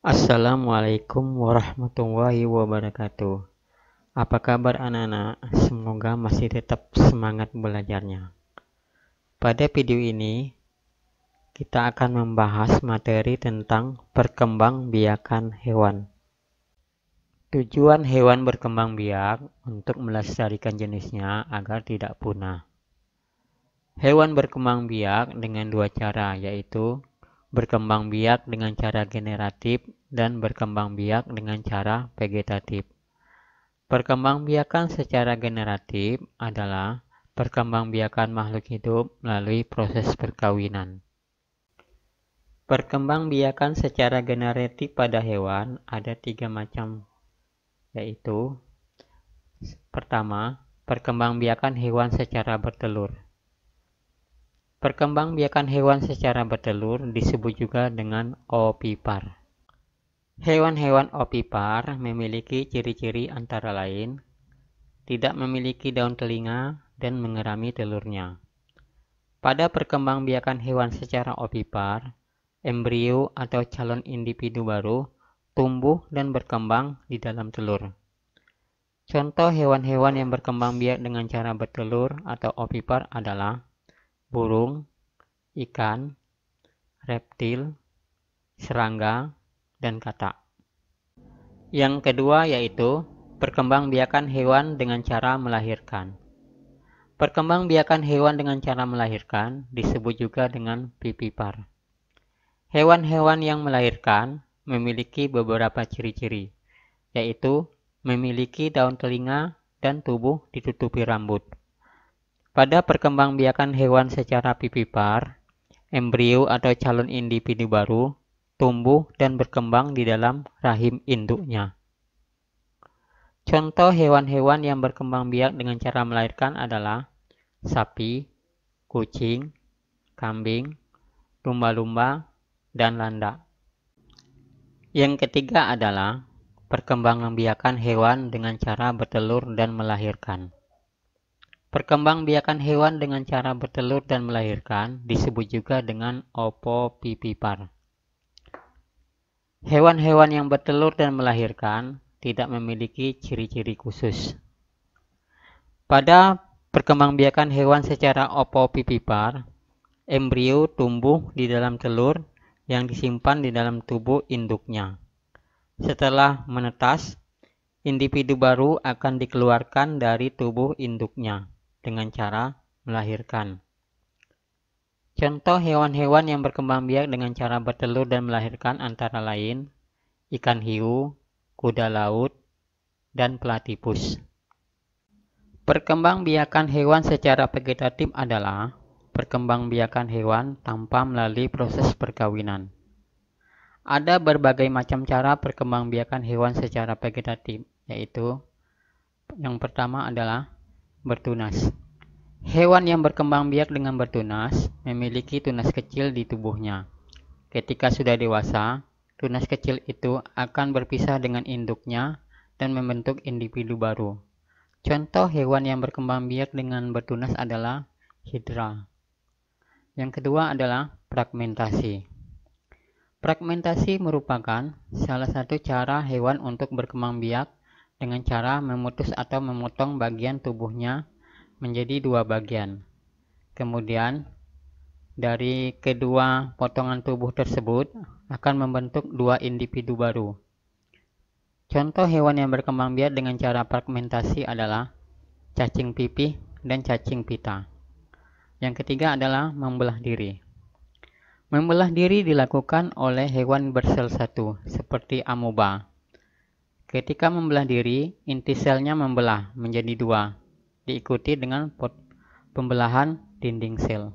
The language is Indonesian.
Assalamualaikum warahmatullahi wabarakatuh. Apa kabar anak-anak? Semoga masih tetap semangat belajarnya. Pada video ini, kita akan membahas materi tentang perkembangbiakan hewan. Tujuan hewan berkembang biak untuk melestarikan jenisnya agar tidak punah. Hewan berkembang biak dengan dua cara, yaitu berkembang biak dengan cara generatif dan berkembang biak dengan cara vegetatif. Perkembangbiakan secara generatif adalah perkembangbiakan makhluk hidup melalui proses perkawinan. Perkembangbiakan secara generatif pada hewan ada 3 macam, yaitu pertama, perkembangbiakan hewan secara bertelur. Perkembangbiakan hewan secara bertelur disebut juga dengan ovipar. Hewan-hewan ovipar memiliki ciri-ciri antara lain tidak memiliki daun telinga dan mengerami telurnya. Pada perkembangbiakan hewan secara ovipar, embrio atau calon individu baru tumbuh dan berkembang di dalam telur. Contoh hewan-hewan yang berkembang biak dengan cara bertelur atau ovipar adalah burung, ikan, reptil, serangga, dan katak. Yang kedua yaitu perkembangbiakan hewan dengan cara melahirkan. Perkembangbiakan hewan dengan cara melahirkan disebut juga dengan vivipar. Hewan-hewan yang melahirkan memiliki beberapa ciri-ciri, yaitu memiliki daun telinga dan tubuh ditutupi rambut. Pada perkembangbiakan hewan secara vivipar, embrio atau calon individu baru tumbuh dan berkembang di dalam rahim induknya. Contoh hewan-hewan yang berkembang biak dengan cara melahirkan adalah sapi, kucing, kambing, lumba-lumba, dan landak. Yang ketiga adalah perkembangbiakan hewan dengan cara bertelur dan melahirkan. Perkembangbiakan hewan dengan cara bertelur dan melahirkan disebut juga dengan ovovivipar. Hewan-hewan yang bertelur dan melahirkan tidak memiliki ciri-ciri khusus. Pada perkembangbiakan hewan secara ovovivipar, embrio tumbuh di dalam telur yang disimpan di dalam tubuh induknya. Setelah menetas, individu baru akan dikeluarkan dari tubuh induknya dengan cara melahirkan. Contoh hewan-hewan yang berkembang biak dengan cara bertelur dan melahirkan antara lain ikan hiu, kuda laut, dan platypus. Perkembangbiakan hewan secara vegetatif adalah perkembangbiakan hewan tanpa melalui proses perkawinan. Ada berbagai macam cara perkembangbiakan hewan secara vegetatif, yaitu yang pertama adalah bertunas. Hewan yang berkembang biak dengan bertunas memiliki tunas kecil di tubuhnya. Ketika sudah dewasa, tunas kecil itu akan berpisah dengan induknya dan membentuk individu baru. Contoh hewan yang berkembang biak dengan bertunas adalah hidra. Yang kedua adalah fragmentasi. Fragmentasi merupakan salah satu cara hewan untuk berkembang biak dengan cara memutus atau memotong bagian tubuhnya menjadi 2 bagian. Kemudian, dari kedua potongan tubuh tersebut akan membentuk 2 individu baru. Contoh hewan yang berkembang biak dengan cara fragmentasi adalah cacing pipih dan cacing pita. Yang ketiga adalah membelah diri. Membelah diri dilakukan oleh hewan bersel satu, seperti amoeba. Ketika membelah diri, inti selnya membelah menjadi 2, diikuti dengan pembelahan dinding sel.